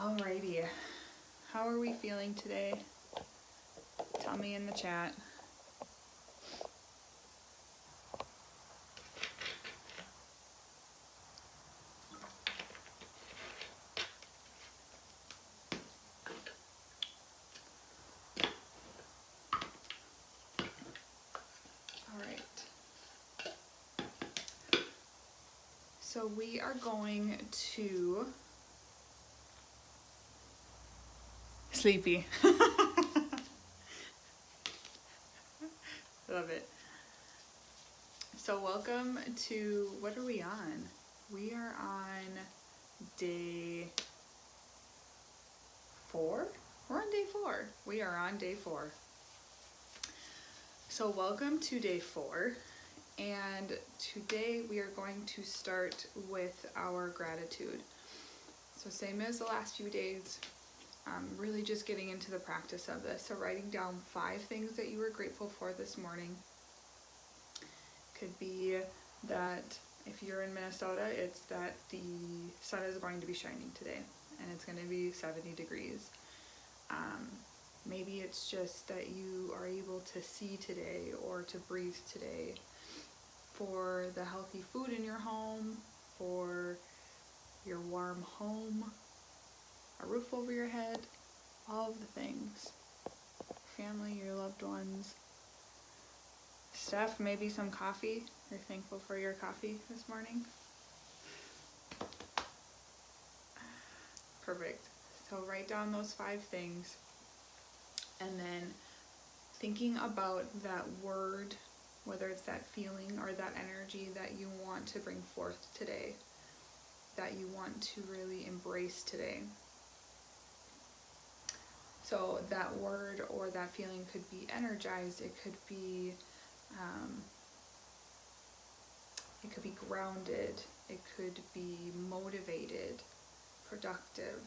Alrighty, how are we feeling today? Tell me in the chat. Alright, so we are going to sleepy. Love it. So welcome to, what are we on? We are on day 4? We're on day 4. We are on day 4. So welcome to day 4. And today we are going to start with our gratitude. So same as the last few days, really just getting into the practice of this. So writing down 5 things that you were grateful for this morning. Could be that if you're in Minnesota, it's that the sun is going to be shining today and it's going to be 70 degrees. Maybe it's just that you are able to see today or to breathe today, for the healthy food in your home, for your warm home, a roof over your head, all of the things. Family, your loved ones. Steph, maybe some coffee. You're thankful for your coffee this morning. Perfect. So write down those 5 things. And then thinking about that word, whether it's that feeling or that energy that you want to bring forth today, that you want to really embrace today. So that word or that feeling could be energized, it could be grounded, it could be motivated, productive,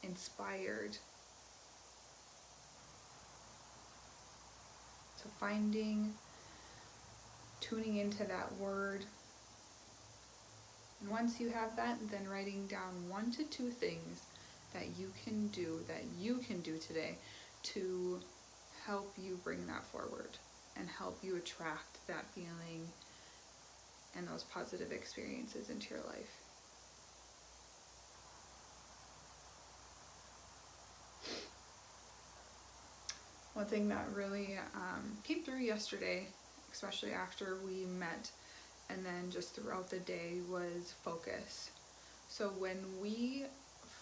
inspired. So tuning into that word. And once you have that, then writing down 1 to 2 things that you can do today to help you bring that forward and help you attract that feeling and those positive experiences into your life. One thing that really came through yesterday, especially after we met and then just throughout the day, was focus. So when we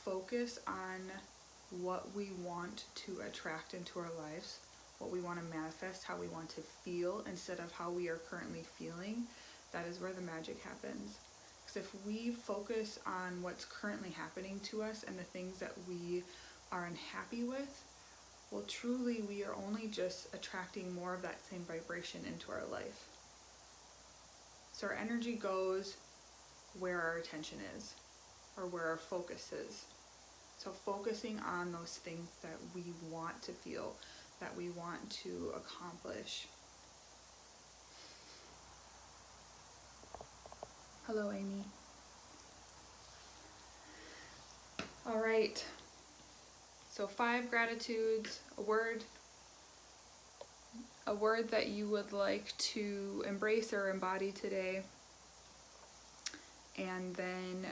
focus on what we want to attract into our lives, what we want to manifest, how we want to feel instead of how we are currently feeling, that is where the magic happens. Because if we focus on what's currently happening to us and the things that we are unhappy with, well, truly we are only just attracting more of that same vibration into our life. So our energy goes where our attention is, or where our focus is. So focusing on those things that we want to feel, that we want to accomplish. Hello, Amy. All right. So 5 gratitudes, a word that you would like to embrace or embody today, and then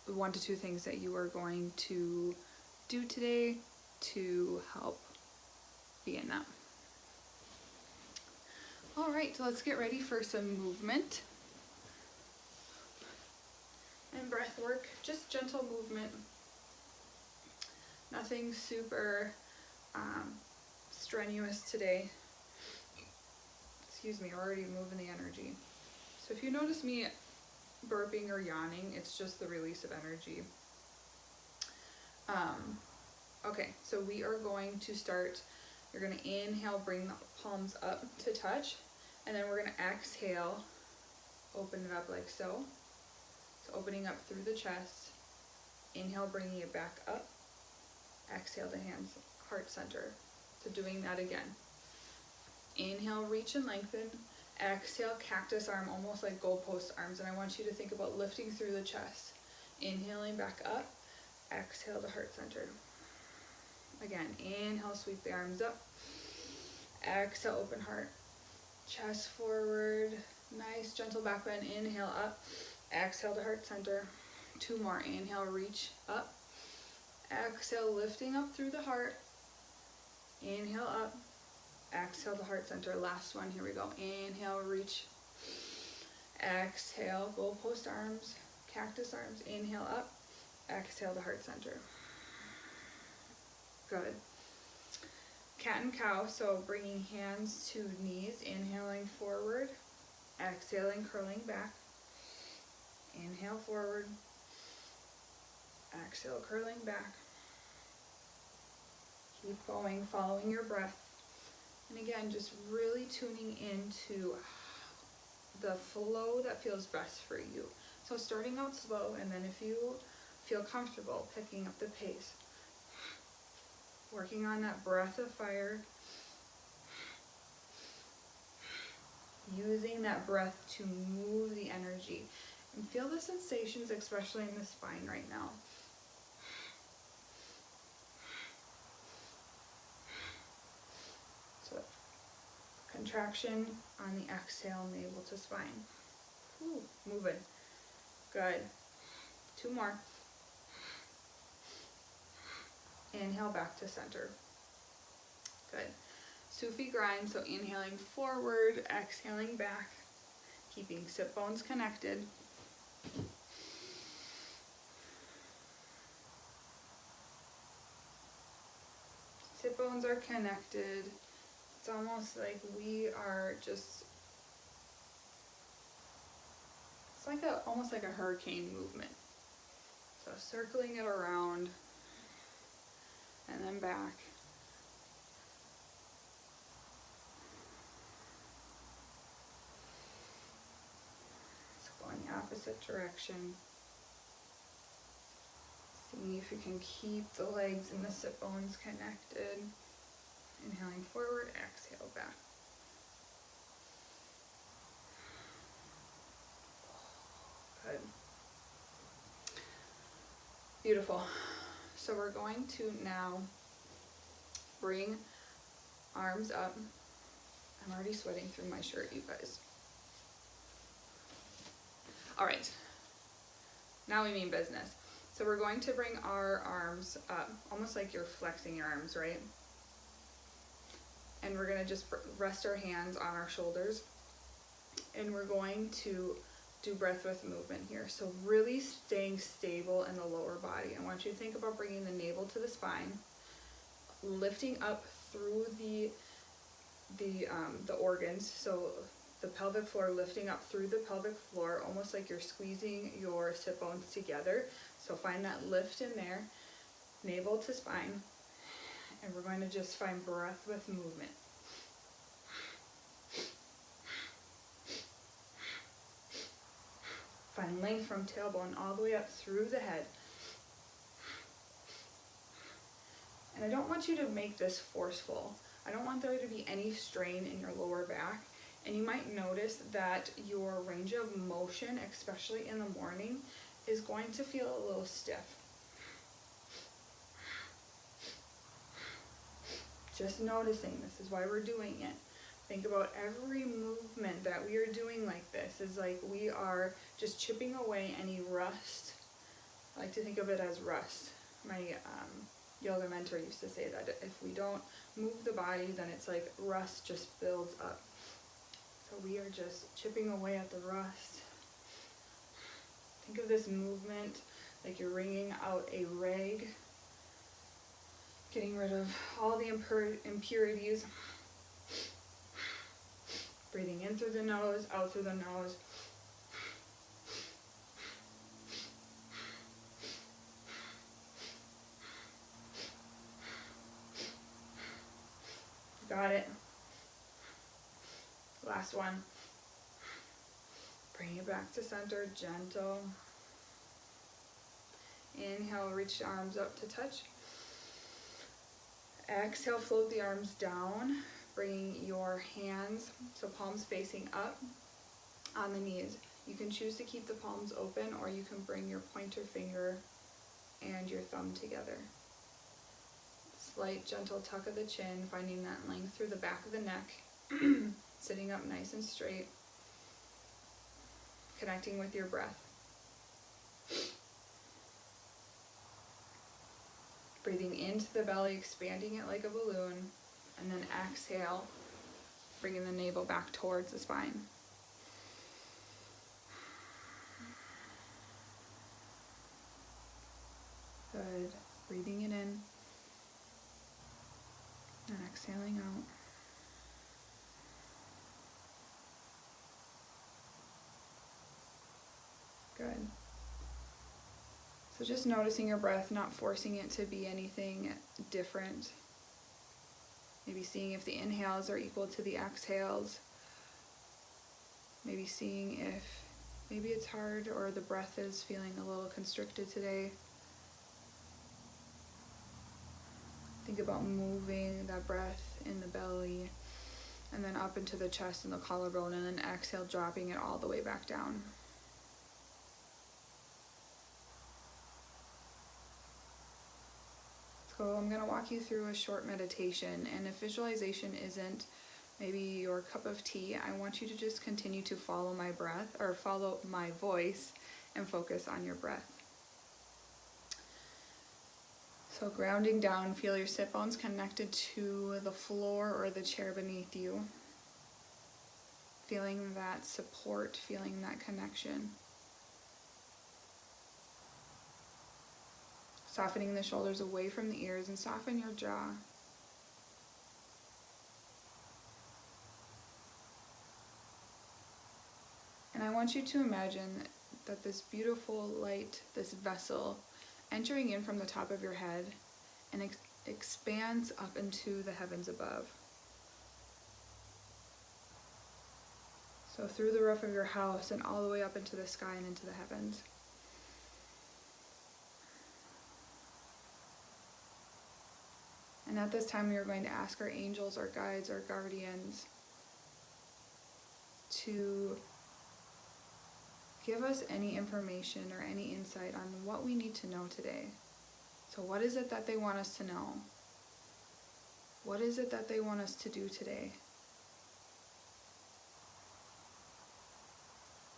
1 to 2 things that you are going to do today to help be in that. All right, so let's get ready for some movement and breath work. Just gentle movement. Nothing super strenuous today. Excuse me, already moving the energy. So if you notice me burping or yawning, it's just the release of energy. Okay, so we are going to start. You're going to inhale, bring the palms up to touch, and then we're going to exhale, open it up like so. So opening up through the chest. Inhale, bringing it back up. Exhale to hands, heart center. So doing that again. Inhale, reach and lengthen. Exhale, cactus arm, almost like goalpost arms. And I want you to think about lifting through the chest. Inhaling back up. Exhale to heart center. Again, inhale, sweep the arms up. Exhale, open heart. Chest forward. Nice, gentle back bend. Inhale, up. Exhale to heart center. 2 more. Inhale, reach up. Exhale, lifting up through the heart. Inhale, up. Exhale to heart center. Last one. Here we go. Inhale, reach. Exhale, goalpost arms, cactus arms. Inhale, up. Exhale to heart center. Good. Cat and cow, so bringing hands to knees, inhaling forward, exhaling, curling back. Inhale forward, exhale, curling back. Keep going, following your breath. And again, just really tuning into the flow that feels best for you. So starting out slow, and then if you feel comfortable, picking up the pace. Working on that breath of fire. Using that breath to move the energy. And feel the sensations, especially in the spine right now. So contraction on the exhale, navel to spine. Ooh, moving. Good. 2 more. Inhale back to center. Good. Sufi grind, so inhaling forward, exhaling back, keeping sit bones connected. Sit bones are connected. It's almost like we are just, it's like almost like a hurricane movement. So circling it around and then back. It's going the opposite direction. See if you can keep the legs and the sit bones connected. Inhaling forward, exhale back. Good. Beautiful. So we're going to now bring arms up. I'm already sweating through my shirt, you guys. All right. Now we mean business. So we're going to bring our arms up, almost like you're flexing your arms, right? And we're going to just rest our hands on our shoulders. And we're going to do breath with movement here. So really staying stable in the lower body. I want you to think about bringing the navel to the spine, lifting up through the organs. So the pelvic floor, lifting up through the pelvic floor, almost like you're squeezing your sit bones together. So find that lift in there, navel to spine, and we're going to just find breath with movement. Find length from tailbone all the way up through the head. And I don't want you to make this forceful. I don't want there to be any strain in your lower back. And you might notice that your range of motion, especially in the morning, is going to feel a little stiff. Just noticing, this is why we're doing it. Think about every movement that we are doing like this is like we are just chipping away any rust. I like to think of it as rust. My yoga mentor used to say that if we don't move the body, then it's like rust just builds up. So we are just chipping away at the rust. Think of this movement like you're wringing out a rag, getting rid of all the impurities. Breathing in through the nose, out through the nose. Got it. Last one. Bring it back to center, gentle. Inhale, reach the arms up to touch. Exhale, float the arms down. Bringing your hands, so palms facing up on the knees. You can choose to keep the palms open, or you can bring your pointer finger and your thumb together. Slight gentle tuck of the chin, finding that length through the back of the neck, sitting up nice and straight, connecting with your breath. Breathing into the belly, expanding it like a balloon, and then exhale, bringing the navel back towards the spine. Good. Breathing it in and exhaling out. Good. So just noticing your breath, not forcing it to be anything different. Maybe seeing if the inhales are equal to the exhales. Maybe seeing if maybe it's hard or the breath is feeling a little constricted today. Think about moving that breath in the belly and then up into the chest and the collarbone, and then exhale, dropping it all the way back down. So I'm going to walk you through a short meditation, and if visualization isn't maybe your cup of tea, I want you to just continue to follow my breath, or follow my voice, and focus on your breath. So grounding down, feel your sit bones connected to the floor or the chair beneath you. Feeling that support, feeling that connection. Softening the shoulders away from the ears and soften your jaw. And I want you to imagine that this beautiful light, this vessel, entering in from the top of your head and expands up into the heavens above. So through the roof of your house and all the way up into the sky and into the heavens. And at this time, we are going to ask our angels, our guides, our guardians to give us any information or any insight on what we need to know today. So what is it that they want us to know? What is it that they want us to do today?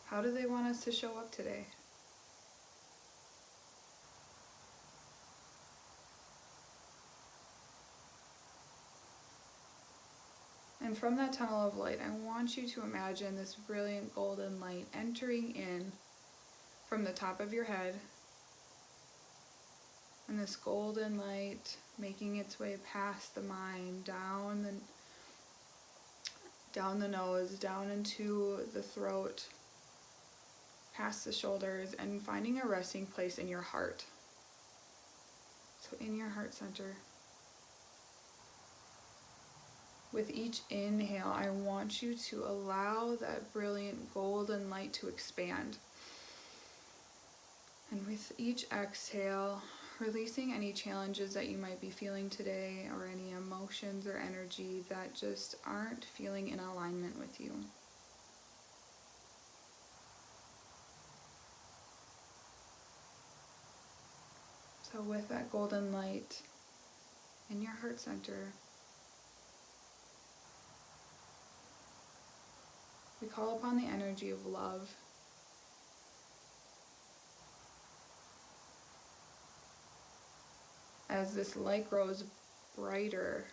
How do they want us to show up today? And from that tunnel of light, I want you to imagine this brilliant golden light entering in from the top of your head. And this golden light making its way past the mind, down the nose, down into the throat, past the shoulders, and finding a resting place in your heart. So in your heart center. With each inhale, I want you to allow that brilliant golden light to expand. And with each exhale, releasing any challenges that you might be feeling today, or any emotions or energy that just aren't feeling in alignment with you. So with that golden light in your heart center, we call upon the energy of love. As this light grows brighter,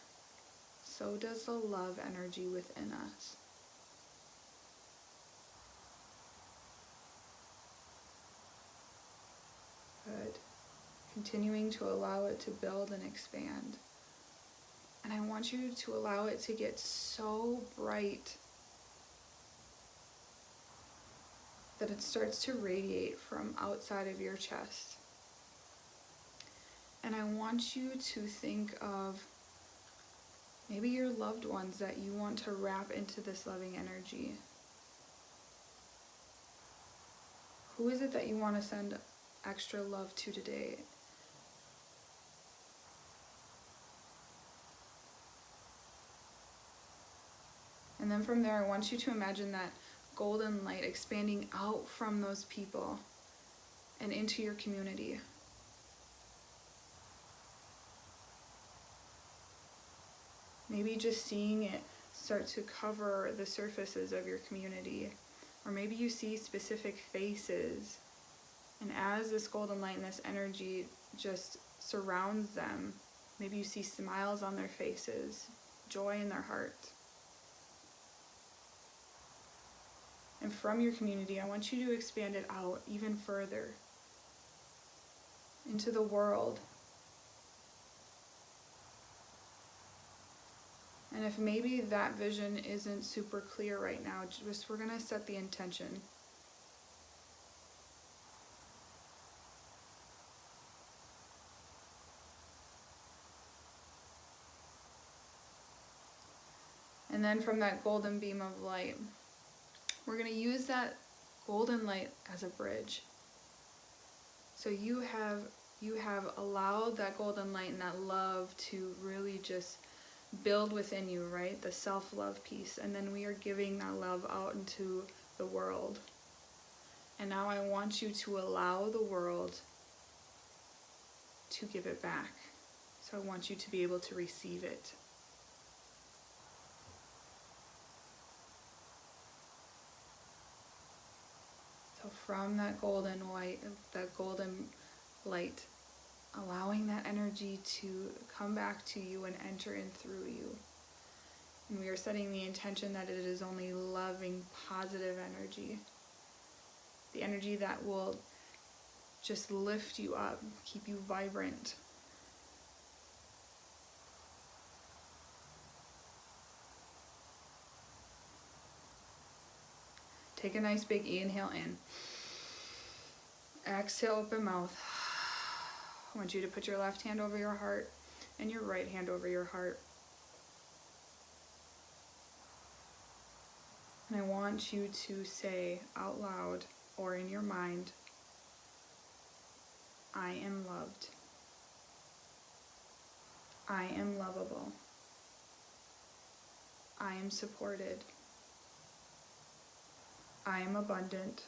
so does the love energy within us. Good. Continuing to allow it to build and expand. And I want you to allow it to get so bright that it starts to radiate from outside of your chest. And I want you to think of maybe your loved ones that you want to wrap into this loving energy. Who is it that you want to send extra love to today? And then from there, I want you to imagine that golden light expanding out from those people and into your community. Maybe just seeing it start to cover the surfaces of your community. Or maybe you see specific faces. And as this golden light and this energy just surrounds them, maybe you see smiles on their faces, joy in their hearts. And from your community, I want you to expand it out even further into the world. And if maybe that vision isn't super clear right now, we're going to set the intention. And then from that golden beam of light, we're going to use that golden light as a bridge. So you have allowed that golden light and that love to really just build within you, right? The self-love piece. And then we are giving that love out into the world. And now I want you to allow the world to give it back. So I want you to be able to receive it. So from that golden light, allowing that energy to come back to you and enter in through you. And we are setting the intention that it is only loving, positive energy. The energy that will just lift you up, keep you vibrant. Take a nice big inhale in. Exhale, open mouth. I want you to put your left hand over your heart and your right hand over your heart. And I want you to say out loud or in your mind, I am loved. I am lovable. I am supported. I am abundant.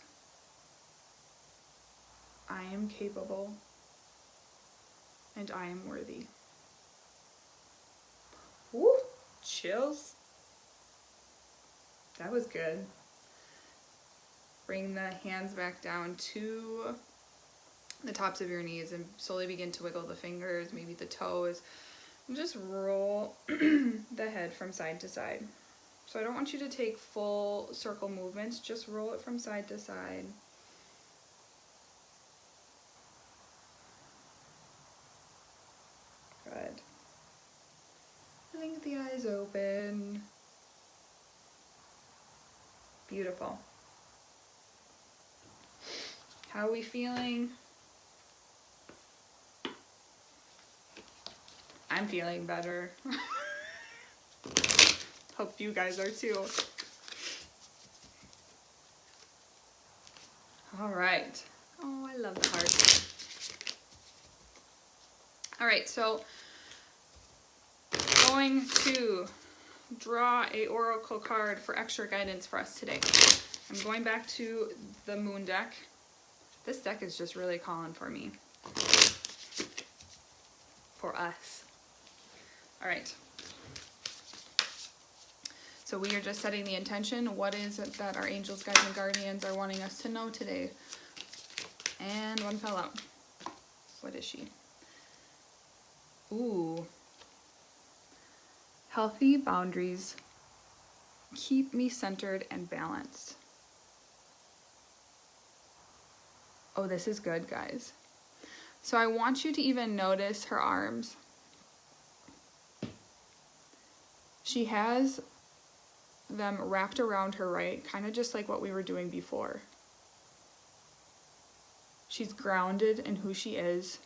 I am capable. And I am worthy. Woo! Chills. That was good. Bring the hands back down to the tops of your knees and slowly begin to wiggle the fingers, maybe the toes, and just roll the head from side to side. So I don't want you to take full circle movements, just roll it from side to side. Good. Blink the eyes open. Beautiful. How are we feeling? I'm feeling better. Hope you guys are too. All right. Oh, I love the heart. All right, so going to draw a oracle card for extra guidance for us today. I'm going back to the moon deck. This deck is just really calling for me. For us. All right. So we are just setting the intention. What is it that our angels, guides, and guardians are wanting us to know today? And one fell out. What is she? Ooh. Healthy boundaries keep me centered and balanced. Oh, this is good, guys. So I want you to even notice her arms. She has them wrapped around her, right? Kind of just like what we were doing before. She's grounded in who she is.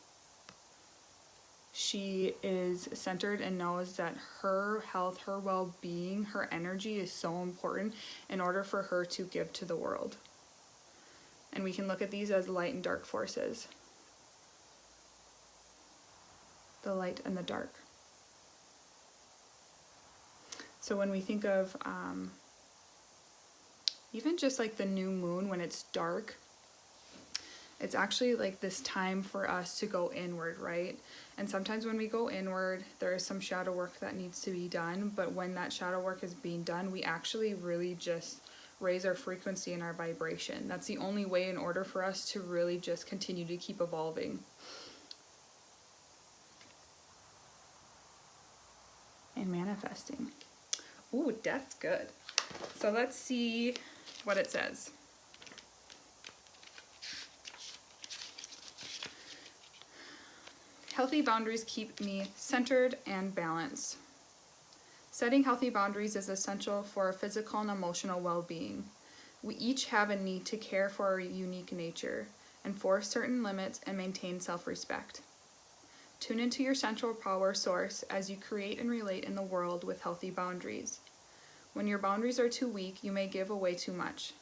She is centered and knows that her health, her well-being, her energy is so important in order for her to give to the world. And we can look at these as light and dark forces. The light and the dark. So when we think of even just like the new moon when it's dark, It's actually like this time for us to go inward, right? And sometimes when we go inward, there is some shadow work that needs to be done. But when that shadow work is being done, we actually really just raise our frequency and our vibration. That's the only way in order for us to really just continue to keep evolving. And manifesting. Ooh, that's good. So let's see what it says. Healthy boundaries keep me centered and balanced. Setting healthy boundaries is essential for our physical and emotional well-being. We each have a need to care for our unique nature, enforce certain limits, and maintain self-respect. Tune into your central power source as you create and relate in the world with healthy boundaries. When your boundaries are too weak, you may give away too much.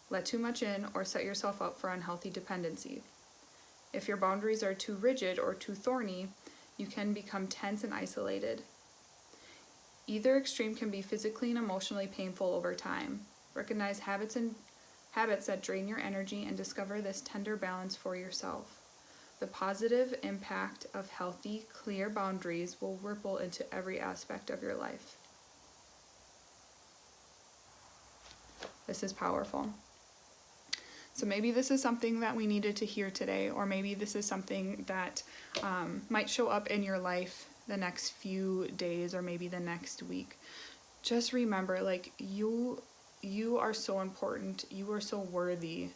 Let too much in or set yourself up for unhealthy dependency. If your boundaries are too rigid or too thorny, you can become tense and isolated. Either extreme can be physically and emotionally painful over time. Recognize habits that drain your energy and discover this tender balance for yourself. The positive impact of healthy, clear boundaries will ripple into every aspect of your life. This is powerful. So maybe this is something that we needed to hear today, or maybe this is something that might show up in your life the next few days or maybe the next week. Just remember, like, you are so important. You are so worthy.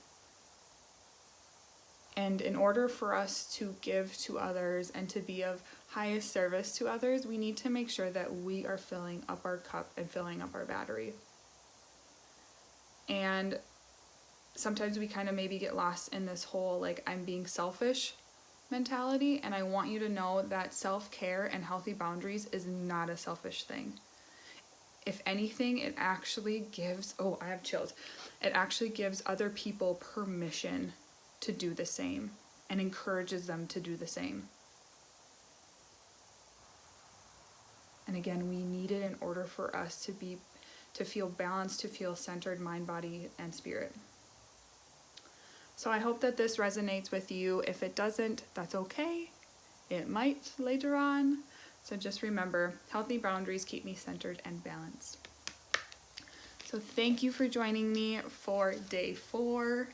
And in order for us to give to others and to be of highest service to others, we need to make sure that we are filling up our cup and filling up our battery. And sometimes we kind of maybe get lost in this whole, like, I'm being selfish mentality. And I want you to know that self-care and healthy boundaries is not a selfish thing. If anything, it actually gives, I have chills. It actually gives other people permission to do the same and encourages them to do the same. And again, we need it in order for us to feel balanced, to feel centered, mind, body, and spirit. So I hope that this resonates with you. If it doesn't, that's okay. It might later on. So just remember, healthy boundaries keep me centered and balanced. So thank you for joining me for day 4.